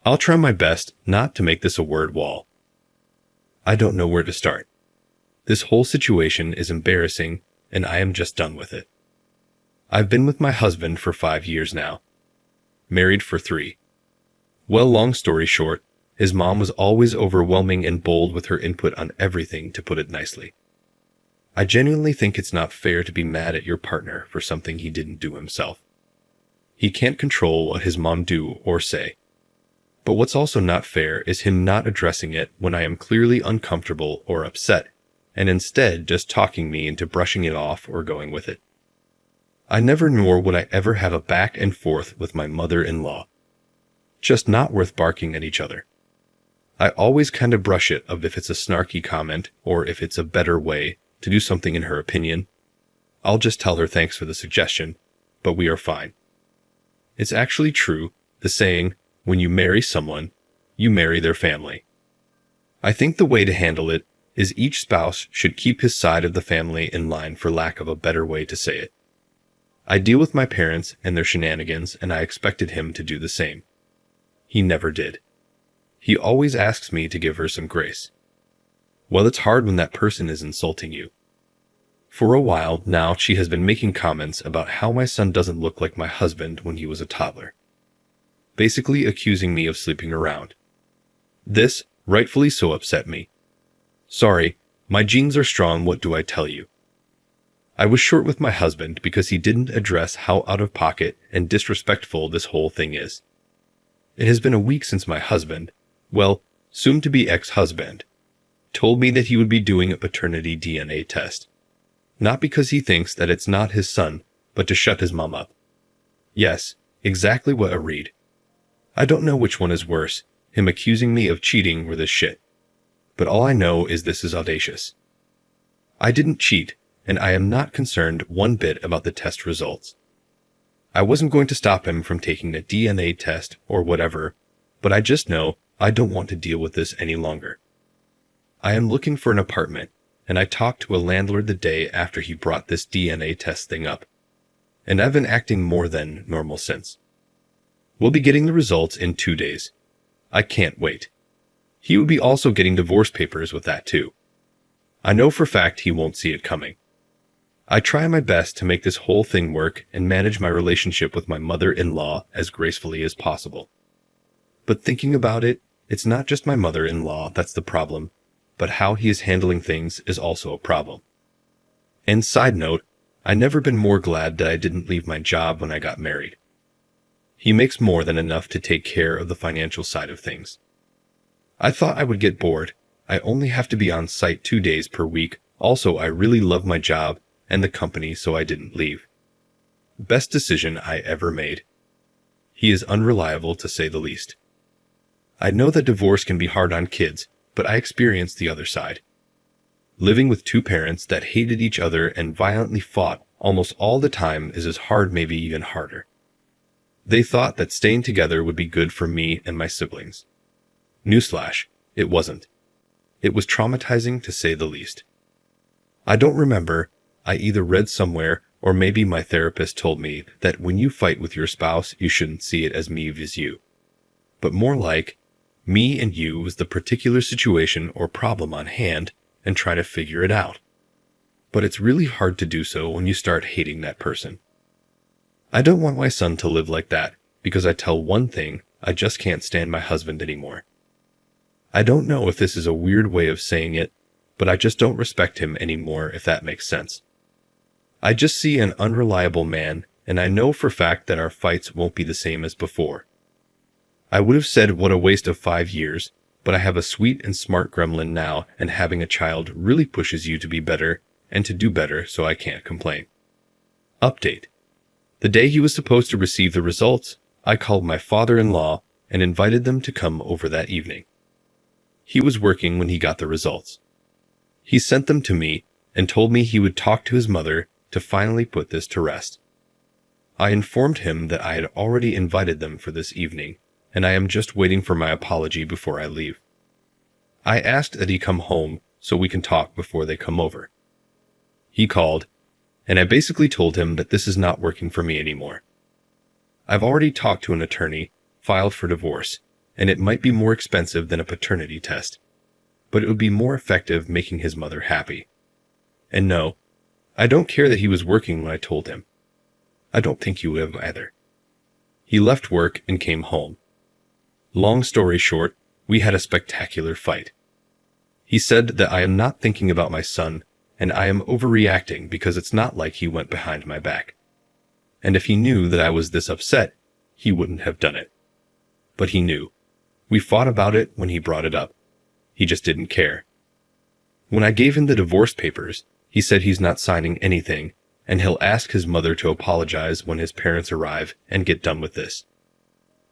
I'll try my best not to make this a word wall. I don't know where to start. This whole situation is embarrassing, and I am just done with it. I've been with my husband for 5 years now. Married for 3. Well, long story short, his mom was always overwhelming and bold with her input on everything, to put it nicely. I genuinely think it's not fair to be mad at your partner for something he didn't do himself. He can't control what his mom do or say. But what's also not fair is him not addressing it when I am clearly uncomfortable or upset, and instead just talking me into brushing it off or going with it. I never nor would I ever have a back and forth with my mother-in-law. Just not worth barking at each other. I always kind of brush it of if it's a snarky comment or if it's a better way to do something in her opinion. I'll just tell her thanks for the suggestion, but we are fine. It's actually true, the saying, when you marry someone, you marry their family. I think the way to handle it is each spouse should keep his side of the family in line, for lack of a better way to say it. I deal with my parents and their shenanigans, and I expected him to do the same. He never did. He always asks me to give her some grace. Well, it's hard when that person is insulting you. For a while now, she has been making comments about how my son doesn't look like my husband when he was a toddler. Basically accusing me of sleeping around. This, rightfully so, upset me. Sorry, my genes are strong, what do I tell you? I was short with my husband because he didn't address how out of pocket and disrespectful this whole thing is. It has been a week since my husband, well, soon-to-be ex-husband, told me that he would be doing a paternity DNA test. Not because he thinks that it's not his son, but to shut his mom up. Yes, exactly what I read. I don't know which one is worse, him accusing me of cheating or this shit. But all I know is this is audacious. I didn't cheat, and I am not concerned one bit about the test results. I wasn't going to stop him from taking a DNA test or whatever, but I just know I don't want to deal with this any longer. I am looking for an apartment, and I talked to a landlord the day after he brought this DNA test thing up. And I've been acting more than normal since. We'll be getting the results in 2 days. I can't wait. He would be also getting divorce papers with that too. I know for a fact he won't see it coming. I try my best to make this whole thing work and manage my relationship with my mother-in-law as gracefully as possible. But thinking about it, it's not just my mother-in-law that's the problem, but how he is handling things is also a problem. And side note, I've never been more glad that I didn't leave my job when I got married. He makes more than enough to take care of the financial side of things. I thought I would get bored. I only have to be on site 2 days per week. Also, I really love my job and the company, so I didn't leave. Best decision I ever made. He is unreliable, to say the least. I know that divorce can be hard on kids, but I experienced the other side. Living with 2 parents that hated each other and violently fought almost all the time is as hard, maybe even harder. They thought that staying together would be good for me and my siblings. Newsflash, it wasn't. It was traumatizing, to say the least. I don't remember. I either read somewhere or maybe my therapist told me that when you fight with your spouse, you shouldn't see it as me vs you. But more like, me and you was the particular situation or problem on hand and try to figure it out. But it's really hard to do so when you start hating that person. I don't want my son to live like that because I tell one thing, I just can't stand my husband anymore. I don't know if this is a weird way of saying it, but I just don't respect him anymore, if that makes sense. I just see an unreliable man, and I know for a fact that our fights won't be the same as before. I would have said what a waste of 5 years, but I have a sweet and smart gremlin now, and having a child really pushes you to be better and to do better, so I can't complain. Update. The day he was supposed to receive the results, I called my father-in-law and invited them to come over that evening. He was working when he got the results. He sent them to me and told me he would talk to his mother to finally put this to rest. I informed him that I had already invited them for this evening, and I am just waiting for my apology before I leave. I asked that he come home so we can talk before they come over. He called, and I basically told him that this is not working for me anymore. I've already talked to an attorney, filed for divorce, and it might be more expensive than a paternity test, but it would be more effective making his mother happy. And no, I don't care that he was working when I told him. I don't think he would have either. He left work and came home. Long story short, we had a spectacular fight. He said that I am not thinking about my son, and I am overreacting because it's not like he went behind my back. And if he knew that I was this upset, he wouldn't have done it. But he knew. We fought about it when he brought it up. He just didn't care. When I gave him the divorce papers, he said he's not signing anything, and he'll ask his mother to apologize when his parents arrive and get done with this.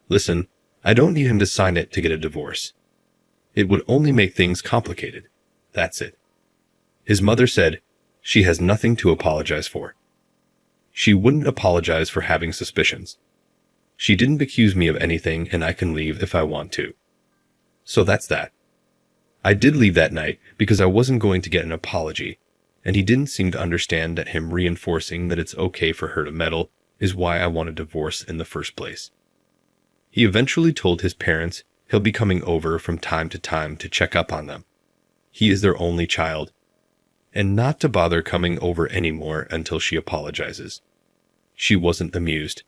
Listen, I don't need him to sign it to get a divorce. It would only make things complicated. That's it. His mother said she has nothing to apologize for. She wouldn't apologize for having suspicions. She didn't accuse me of anything, and I can leave if I want to. So that's that. I did leave that night because I wasn't going to get an apology, and he didn't seem to understand that him reinforcing that it's okay for her to meddle is why I want a divorce in the first place. He eventually told his parents he'll be coming over from time to time to check up on them. He is their only child, and not to bother coming over anymore until she apologizes. She wasn't amused.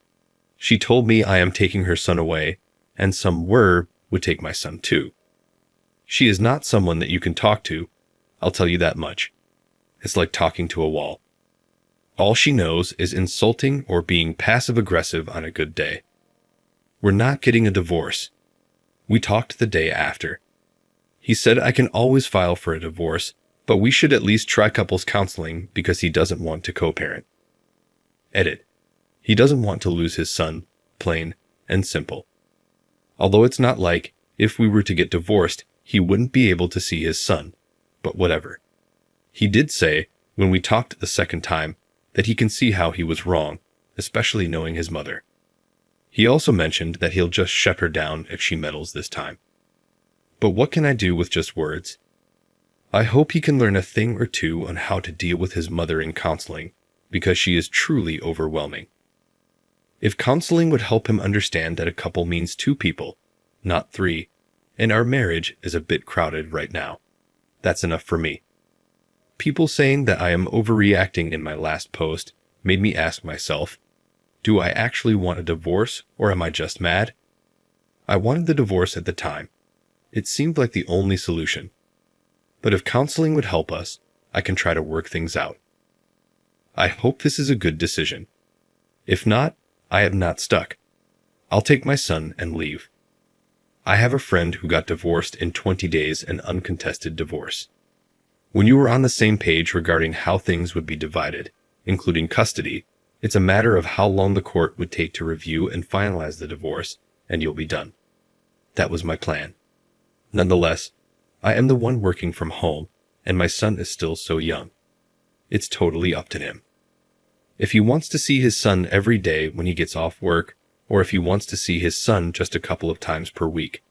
She told me I am taking her son away, and some would take my son too. She is not someone that you can talk to, I'll tell you that much. It's like talking to a wall. All she knows is insulting or being passive-aggressive on a good day. We're not getting a divorce. We talked the day after. He said I can always file for a divorce, but we should at least try couples counseling because he doesn't want to co-parent. Edit. He doesn't want to lose his son, plain and simple. Although it's not like, if we were to get divorced, he wouldn't be able to see his son, but whatever. He did say, when we talked the second time, that he can see how he was wrong, especially knowing his mother. He also mentioned that he'll just shut her down if she meddles this time. But what can I do with just words? I hope he can learn a thing or two on how to deal with his mother in counseling, because she is truly overwhelming. If counseling would help him understand that a couple means two people, not three, and our marriage is a bit crowded right now, that's enough for me. People saying that I am overreacting in my last post made me ask myself, do I actually want a divorce, or am I just mad? I wanted the divorce at the time. It seemed like the only solution. But if counseling would help us, I can try to work things out. I hope this is a good decision. If not, I am not stuck. I'll take my son and leave. I have a friend who got divorced in 20 days, an uncontested divorce. When you were on the same page regarding how things would be divided, including custody, it's a matter of how long the court would take to review and finalize the divorce, and you'll be done. That was my plan. Nonetheless, I am the one working from home, and my son is still so young. It's totally up to him. If he wants to see his son every day when he gets off work, or if he wants to see his son just a couple of times per week.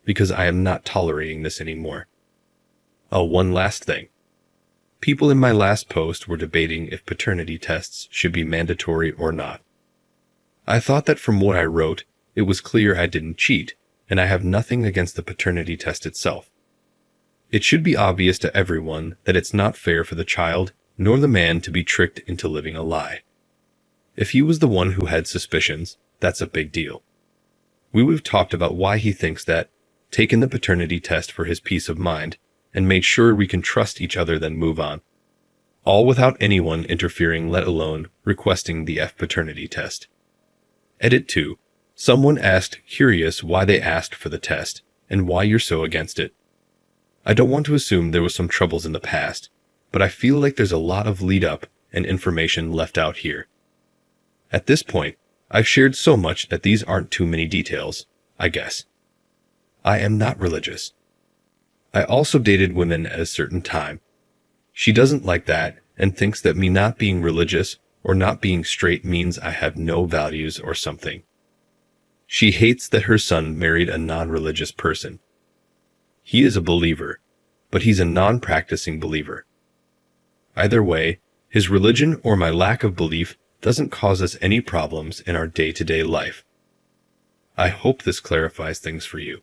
Because I am not tolerating this anymore. Oh, one last thing. People in my last post were debating if paternity tests should be mandatory or not. I thought that from what I wrote, it was clear I didn't cheat, and I have nothing against the paternity test itself. It should be obvious to everyone that it's not fair for the child nor the man to be tricked into living a lie. If he was the one who had suspicions, that's a big deal. We would have talked about why he thinks that, taken the paternity test for his peace of mind, and made sure we can trust each other then move on. All without anyone interfering, let alone requesting the paternity test. Edit 2. Someone asked curious why they asked for the test, and why you're so against it. I don't want to assume there was some troubles in the past, but I feel like there's a lot of lead-up and information left out here. At this point, I've shared so much that these aren't too many details, I guess. I am not religious. I also dated women at a certain time. She doesn't like that and thinks that me not being religious or not being straight means I have no values or something. She hates that her son married a non-religious person. He is a believer, but he's a non-practicing believer. Either way, his religion or my lack of belief doesn't cause us any problems in our day-to-day life. I hope this clarifies things for you.